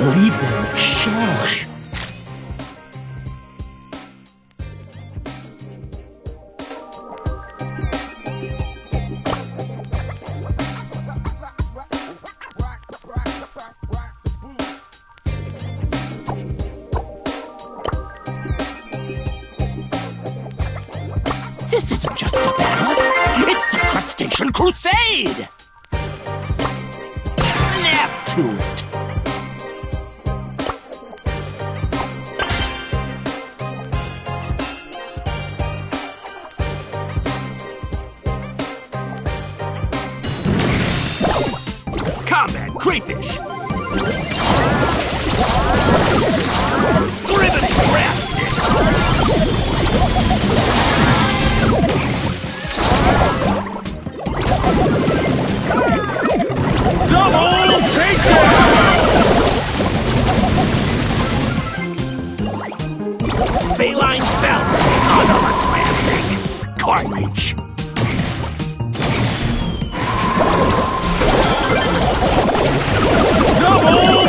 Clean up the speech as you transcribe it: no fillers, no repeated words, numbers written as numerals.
Leave them shush. This isn't just a battle, it's the Crustacean Crusade! Snap to it! Combat crayfish! Riveting grasp! Double takedown! Feline belt! Another classic! Carnage! Double